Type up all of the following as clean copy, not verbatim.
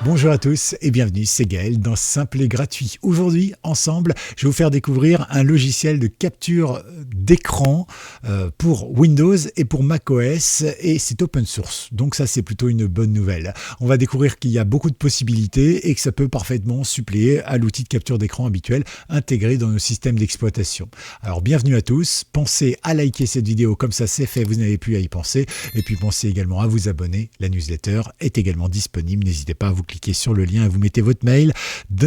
Bonjour à tous et bienvenue, c'est Gaël dans Simple et Gratuit. Aujourd'hui, ensemble, je vais vous faire découvrir un logiciel de capture d'écran pour Windows et pour macOS et c'est open source. Donc ça, c'est plutôt une bonne nouvelle. On va découvrir qu'il y a beaucoup de possibilités et que ça peut parfaitement suppléer à l'outil de capture d'écran habituel intégré dans nos systèmes d'exploitation. Alors, bienvenue à tous. Pensez à liker cette vidéo, comme ça c'est fait, vous n'avez plus à y penser. Et puis pensez également à vous abonner. La newsletter est également disponible. N'hésitez pas à vous cliquez sur le lien et vous mettez votre mail.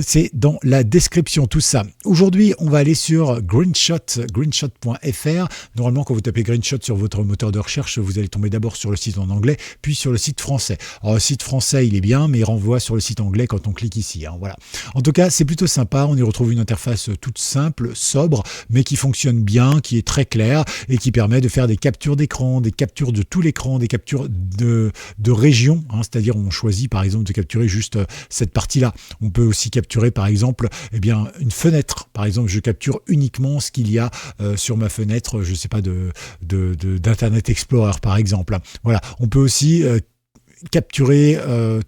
C'est dans la description, tout ça. Aujourd'hui, on va aller sur greenshot.fr. Normalement, quand vous tapez Greenshot sur votre moteur de recherche, vous allez tomber d'abord sur le site en anglais, puis sur le site français. Alors, le site français, il est bien, mais il renvoie sur le site anglais quand on clique ici. Voilà. En tout cas, c'est plutôt sympa. On y retrouve une interface toute simple, sobre, mais qui fonctionne bien, qui est très claire et qui permet de faire des captures d'écran, des captures de tout l'écran, des captures de régions. C'est-à-dire, on choisit par exemple de capturer juste cette partie-là. On peut aussi capturer par exemple une fenêtre. Par exemple, je capture uniquement ce qu'il y a sur ma fenêtre, je ne sais pas, d'Internet Explorer par exemple. Voilà. On peut aussi capturer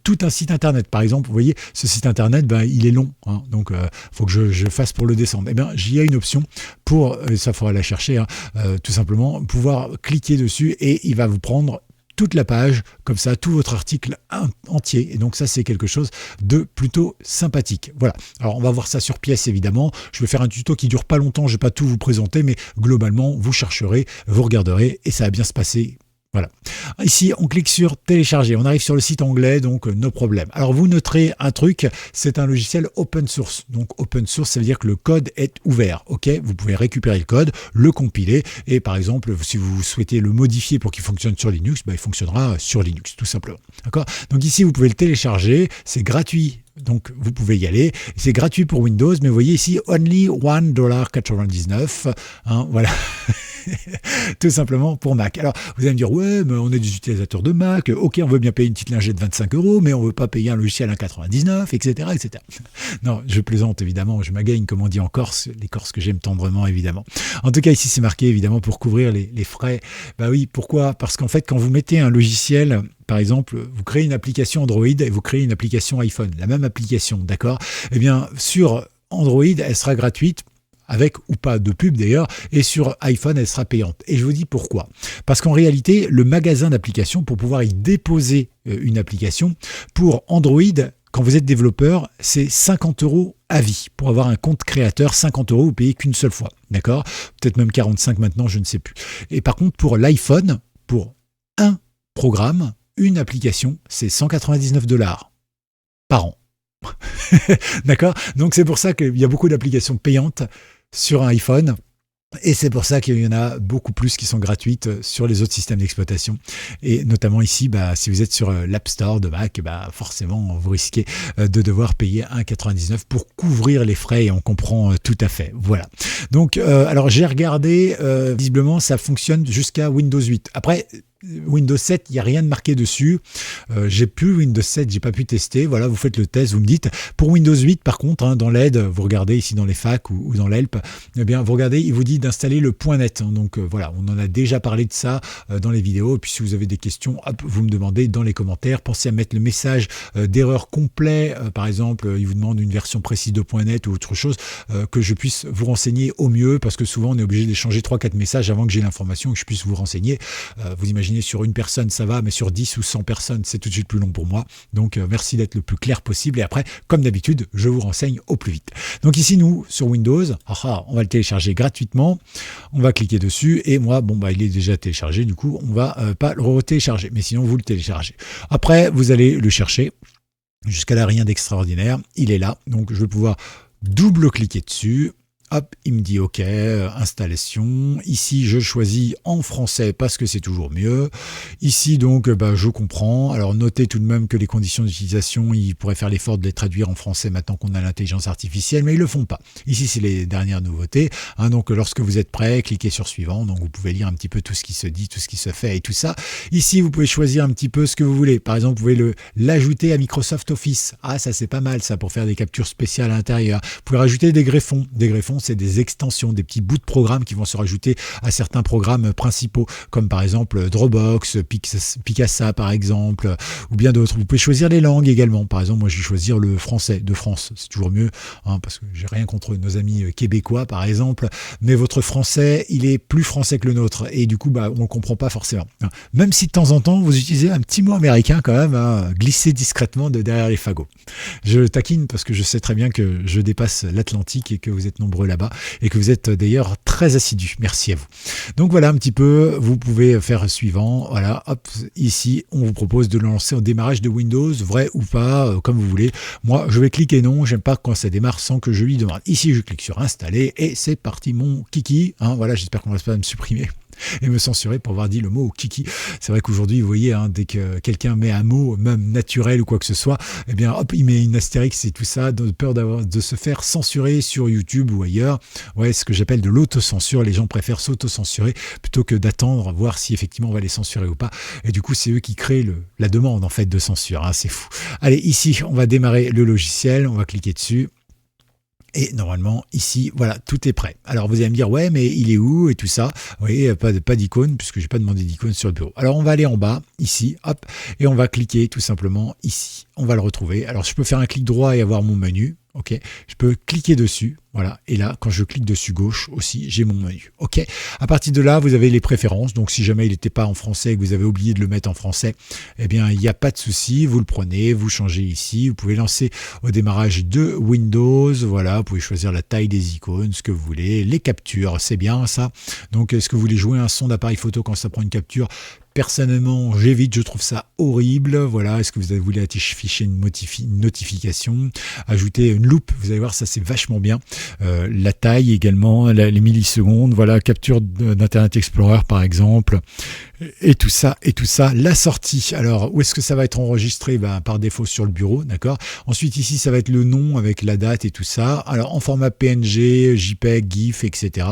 tout un site internet. Par exemple, vous voyez, ce site internet, il est long, donc faut que je fasse pour le descendre. J'y ai une option pour, ça faudra la chercher, tout simplement, pouvoir cliquer dessus et il va vous prendre toute la page, comme ça, tout votre article entier. Et donc ça, c'est quelque chose de plutôt sympathique. Voilà. Alors, on va voir ça sur pièce, évidemment. Je vais faire un tuto qui dure pas longtemps. Je vais pas tout vous présenter, mais globalement, vous chercherez, vous regarderez et ça va bien se passer. Voilà. Ici, on clique sur télécharger. On arrive sur le site anglais, donc no problème. Alors, vous noterez un truc, c'est un logiciel open source. Donc, open source, ça veut dire que le code est ouvert. Ok, vous pouvez récupérer le code, le compiler et par exemple, si vous souhaitez le modifier pour qu'il fonctionne sur Linux, il fonctionnera sur Linux, tout simplement. D'accord. Donc ici, vous pouvez le télécharger. C'est gratuit. Donc, vous pouvez y aller. C'est gratuit pour Windows, mais vous voyez ici, only $1.99. Voilà. Tout simplement pour Mac. Alors, vous allez me dire, ouais, mais on est des utilisateurs de Mac. Ok, on veut bien payer une petite lingette de 25 €, mais on veut pas payer un logiciel à 1,99, etc., etc. Non, je plaisante, évidemment. Je m'agagne, comme on dit en Corse, les Corses que j'aime tendrement, évidemment. En tout cas, ici, c'est marqué, évidemment, pour couvrir les frais. Oui, pourquoi? Parce qu'en fait, quand vous mettez un logiciel, par exemple, vous créez une application Android et vous créez une application iPhone, la même application, d'accord? Sur Android, elle sera gratuite, avec ou pas de pub d'ailleurs, et sur iPhone, elle sera payante. Et je vous dis pourquoi. Parce qu'en réalité, le magasin d'applications, pour pouvoir y déposer une application, pour Android, quand vous êtes développeur, c'est 50 € à vie. Pour avoir un compte créateur, 50 €, vous payez qu'une seule fois. D'accord? Peut-être même 45 maintenant, je ne sais plus. Et par contre, pour l'iPhone, pour un programme, une application, c'est 199 $ par an. D'accord? Donc c'est pour ça qu'il y a beaucoup d'applications payantes sur un iPhone. Et c'est pour ça qu'il y en a beaucoup plus qui sont gratuites sur les autres systèmes d'exploitation. Et notamment ici, si vous êtes sur l'App Store de Mac, forcément, vous risquez de devoir payer 1,99 € pour couvrir les frais et on comprend tout à fait. Voilà. Donc, alors j'ai regardé, visiblement, ça fonctionne jusqu'à Windows 8. Après, Windows 7, il n'y a rien de marqué dessus. J'ai plus Windows 7, j'ai pas pu tester. Voilà, vous faites le test, vous me dites. Pour Windows 8, par contre, dans l'aide, vous regardez ici dans les facs ou dans l'help, vous regardez, il vous dit d'installer le .net. Donc voilà, on en a déjà parlé de ça dans les vidéos. Et puis si vous avez des questions, vous me demandez dans les commentaires. Pensez à mettre le message d'erreur complet. Par exemple, il vous demande une version précise de .net ou autre chose, que je puisse vous renseigner au mieux, parce que souvent on est obligé d'échanger 3-4 messages avant que j'ai l'information et que je puisse vous renseigner. Vous imaginez, sur une personne ça va, mais sur 10 ou 100 personnes c'est tout de suite plus long pour moi, donc merci d'être le plus clair possible et après comme d'habitude je vous renseigne au plus vite. Donc ici nous sur Windows, on va le télécharger gratuitement, on va cliquer dessus et moi il est déjà téléchargé, du coup on va pas le retélécharger, mais sinon vous le téléchargez. Après vous allez le chercher, jusqu'à là rien d'extraordinaire, il est là, donc je vais pouvoir double-cliquer dessus. Hop, il me dit OK, installation. Ici, je choisis en français parce que c'est toujours mieux. Ici, donc, je comprends. Alors, notez tout de même que les conditions d'utilisation, ils pourraient faire l'effort de les traduire en français maintenant qu'on a l'intelligence artificielle, mais ils le font pas. Ici, c'est les dernières nouveautés. Donc, lorsque vous êtes prêt, cliquez sur suivant. Donc, vous pouvez lire un petit peu tout ce qui se dit, tout ce qui se fait et tout ça. Ici, vous pouvez choisir un petit peu ce que vous voulez. Par exemple, vous pouvez l'ajouter à Microsoft Office. Ah, ça, c'est pas mal, ça, pour faire des captures spéciales à l'intérieur. Vous pouvez rajouter des greffons. Des greffons, applications, c'est des extensions, des petits bouts de programmes qui vont se rajouter à certains programmes principaux, comme par exemple Dropbox, Picasa par exemple, ou bien d'autres. Vous pouvez choisir les langues également. Par exemple, moi je vais choisir le français de France, c'est toujours mieux, hein, parce que j'ai rien contre nos amis québécois par exemple, mais votre français, il est plus français que le nôtre, et du coup, on ne le comprend pas forcément. Même si de temps en temps, vous utilisez un petit mot américain quand même, hein, glissé discrètement de derrière les fagots. Je taquine parce que je sais très bien que je dépasse l'Atlantique et que vous êtes nombreux là-bas, et que vous êtes d'ailleurs très assidus. Merci à vous. Donc voilà un petit peu, vous pouvez faire suivant. Voilà, hop, ici, on vous propose de lancer au démarrage de Windows, vrai ou pas, comme vous voulez. Moi, je vais cliquer non, j'aime pas quand ça démarre sans que je lui demande. Ici, je clique sur installer et c'est parti mon kiki. Hein, voilà, j'espère qu'on ne va pas me supprimer et me censurer pour avoir dit le mot kiki. C'est vrai qu'aujourd'hui, vous voyez, hein, dès que quelqu'un met un mot, même naturel ou quoi que ce soit, eh bien, hop, il met une astérix et tout ça, de peur de se faire censurer sur YouTube ou ailleurs. Ouais, ce que j'appelle de l'autocensure. Les gens préfèrent s'autocensurer plutôt que d'attendre, voir si effectivement on va les censurer ou pas. Et du coup, c'est eux qui créent la demande, en fait, de censure. Hein, c'est fou. Allez, ici, on va démarrer le logiciel. On va cliquer dessus. Et normalement, ici, voilà, tout est prêt. Alors, vous allez me dire, ouais, mais il est où et tout ça? Oui, pas d'icône, puisque je n'ai pas demandé d'icône sur le bureau. Alors, on va aller en bas, ici, hop, et on va cliquer tout simplement ici. On va le retrouver. Alors, je peux faire un clic droit et avoir mon menu. Ok, je peux cliquer dessus, voilà, et là, quand je clique dessus gauche aussi, j'ai mon menu. Ok, à partir de là, vous avez les préférences. Donc, si jamais il n'était pas en français et que vous avez oublié de le mettre en français, eh bien, il n'y a pas de souci. Vous le prenez, vous changez ici. Vous pouvez lancer au démarrage de Windows. Voilà, vous pouvez choisir la taille des icônes, ce que vous voulez, les captures, c'est bien ça. Donc, est-ce que vous voulez jouer un son d'appareil photo quand ça prend une capture? Personnellement, j'évite, je trouve ça horrible. Voilà, est-ce que vous voulez afficher une notification, ajouter une loupe? Vous allez voir, ça c'est vachement bien. La taille également, les millisecondes, voilà, capture d'Internet Explorer par exemple, et tout ça, la sortie. Alors, où est-ce que ça va être enregistré? Par défaut sur le bureau, d'accord. Ensuite, ici, ça va être le nom avec la date et tout ça. Alors, en format PNG, JPEG, GIF, etc.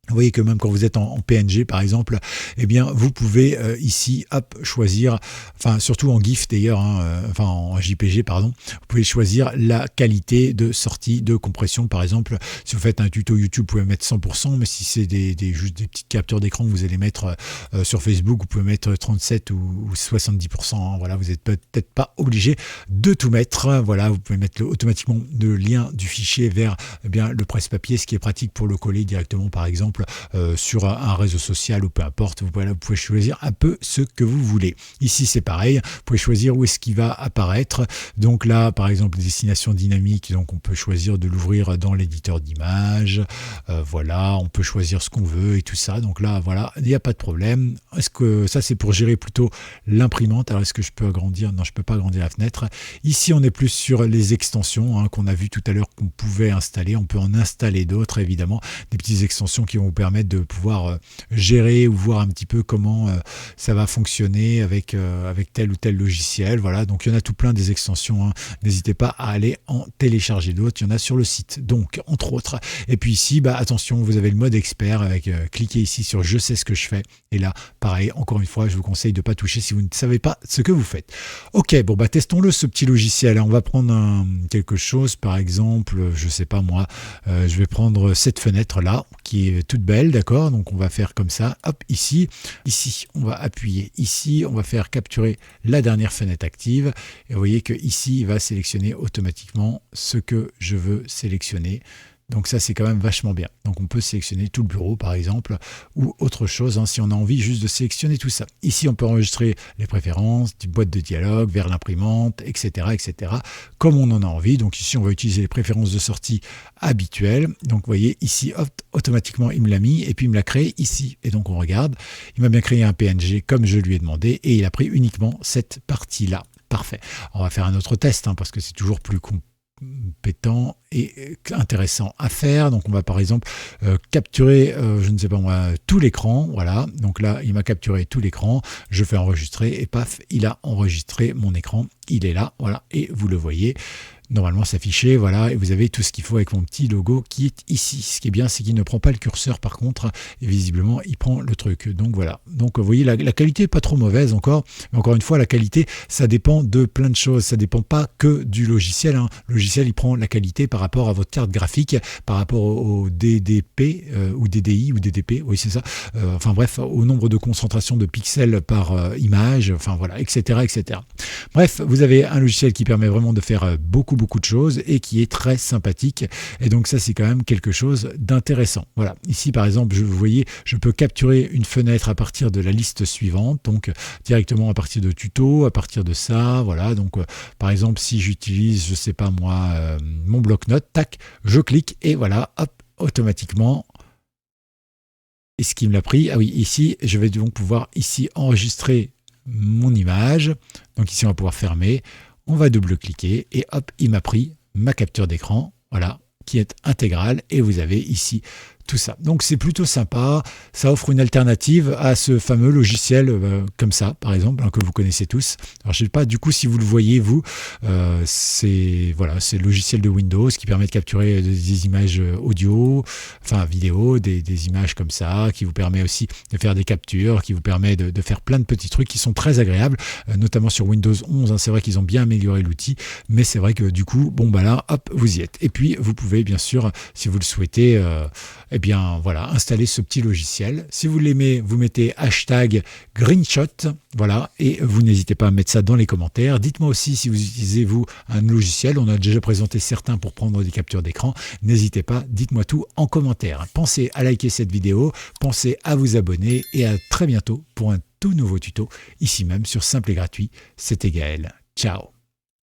Vous voyez que même quand vous êtes en PNG par exemple, eh bien vous pouvez ici hop choisir, enfin surtout en GIF d'ailleurs, hein, enfin en JPG pardon, vous pouvez choisir la qualité de sortie de compression. Par exemple, si vous faites un tuto YouTube, vous pouvez mettre 100%, mais si c'est juste des petites captures d'écran que vous allez mettre sur Facebook, vous pouvez mettre 37 ou 70%. Hein, voilà, vous n'êtes peut-être pas obligé de tout mettre. Voilà, vous pouvez mettre automatiquement le lien du fichier vers le presse-papier, ce qui est pratique pour le coller directement par exemple sur un réseau social ou peu importe. Vous pouvez choisir un peu ce que vous voulez. Ici c'est pareil, vous pouvez choisir où est-ce qu'il va apparaître. Donc là par exemple destination dynamique, donc on peut choisir de l'ouvrir dans l'éditeur d'images. Voilà, on peut choisir ce qu'on veut et tout ça. Donc là voilà, il n'y a pas de problème. Est-ce que ça c'est pour gérer plutôt l'imprimante? Alors est-ce que je peux agrandir? Non, je peux pas agrandir la fenêtre. Ici on est plus sur les extensions hein, qu'on a vu tout à l'heure qu'on pouvait installer. On peut en installer d'autres évidemment, des petites extensions qui vont vous permettre de pouvoir gérer ou voir un petit peu comment ça va fonctionner avec tel ou tel logiciel. Voilà, donc il y en a tout plein des extensions. Hein. N'hésitez pas à aller en télécharger d'autres. Il y en a sur le site. Donc, entre autres. Et puis ici, attention, vous avez le mode expert avec cliquez ici sur je sais ce que je fais. Et là, pareil, encore une fois, je vous conseille de ne pas toucher si vous ne savez pas ce que vous faites. Ok, bon, testons-le ce petit logiciel. On va prendre quelque chose, par exemple, je sais pas moi, je vais prendre cette fenêtre là qui est toute belle, d'accord? Donc on va faire comme ça, hop, ici, on va appuyer ici, on va faire capturer la dernière fenêtre active, et vous voyez que ici, il va sélectionner automatiquement ce que je veux sélectionner. Donc ça, c'est quand même vachement bien. Donc on peut sélectionner tout le bureau, par exemple, ou autre chose, hein, si on a envie juste de sélectionner tout ça. Ici, on peut enregistrer les préférences, du boîte de dialogue, vers l'imprimante, etc., etc., comme on en a envie. Donc ici, on va utiliser les préférences de sortie habituelles. Donc vous voyez, ici, hop, automatiquement, il me l'a mis, et puis il me l'a créé ici. Et donc on regarde, il m'a bien créé un PNG comme je lui ai demandé, et il a pris uniquement cette partie-là. Parfait. On va faire un autre test, hein, parce que c'est toujours plus compétent et intéressant à faire. Donc on va par exemple capturer, je ne sais pas moi, tout l'écran. Voilà, donc là il m'a capturé tout l'écran, je fais enregistrer et paf, il a enregistré mon écran, il est là, voilà, et vous le voyez. normalement s'afficher, voilà, et vous avez tout ce qu'il faut avec mon petit logo qui est ici. Ce qui est bien, c'est qu'il ne prend pas le curseur par contre, et visiblement il prend le truc. Donc voilà, donc vous voyez, la qualité n'est pas trop mauvaise encore, mais encore une fois, la qualité, ça dépend de plein de choses, ça dépend pas que du logiciel, hein. Le logiciel, il prend la qualité par rapport à votre carte graphique, par rapport au DDP, ou DDI, ou DDP, oui c'est ça, enfin bref, au nombre de concentration de pixels par image, enfin voilà, etc., etc. Bref, vous avez un logiciel qui permet vraiment de faire beaucoup de choses et qui est très sympathique, et donc ça c'est quand même quelque chose d'intéressant. Voilà, ici par exemple, vous voyez, je peux capturer une fenêtre à partir de la liste suivante, donc directement à partir de tuto, à partir de ça, voilà, donc par exemple si j'utilise, je sais pas moi, mon bloc-notes, tac, je clique et voilà, hop, automatiquement. Et ce qui me l'a pris, ah oui, ici, je vais donc pouvoir ici enregistrer mon image, donc ici on va pouvoir fermer, on va double-cliquer et hop, il m'a pris ma capture d'écran, voilà, qui est intégrale, et vous avez ici tout ça. Donc c'est plutôt sympa, ça offre une alternative à ce fameux logiciel comme ça, par exemple, hein, que vous connaissez tous. Alors je ne sais pas du coup si vous le voyez vous, c'est voilà, c'est le logiciel de Windows qui permet de capturer des images audio, enfin vidéo, des images comme ça, qui vous permet aussi de faire des captures, qui vous permet de faire plein de petits trucs qui sont très agréables, notamment sur Windows 11, hein, c'est vrai qu'ils ont bien amélioré l'outil, mais c'est vrai que du coup, bon bah là, hop, vous y êtes. Et puis vous pouvez bien sûr, si vous le souhaitez, eh bien voilà, installer ce petit logiciel. Si vous l'aimez, vous mettez hashtag Greenshot, voilà, et vous n'hésitez pas à mettre ça dans les commentaires. Dites-moi aussi si vous utilisez vous un logiciel, on a déjà présenté certains pour prendre des captures d'écran, n'hésitez pas, dites-moi tout en commentaire. Pensez à liker cette vidéo, pensez à vous abonner et à très bientôt pour un tout nouveau tuto, ici même sur Simple et Gratuit. C'était Gaël, ciao.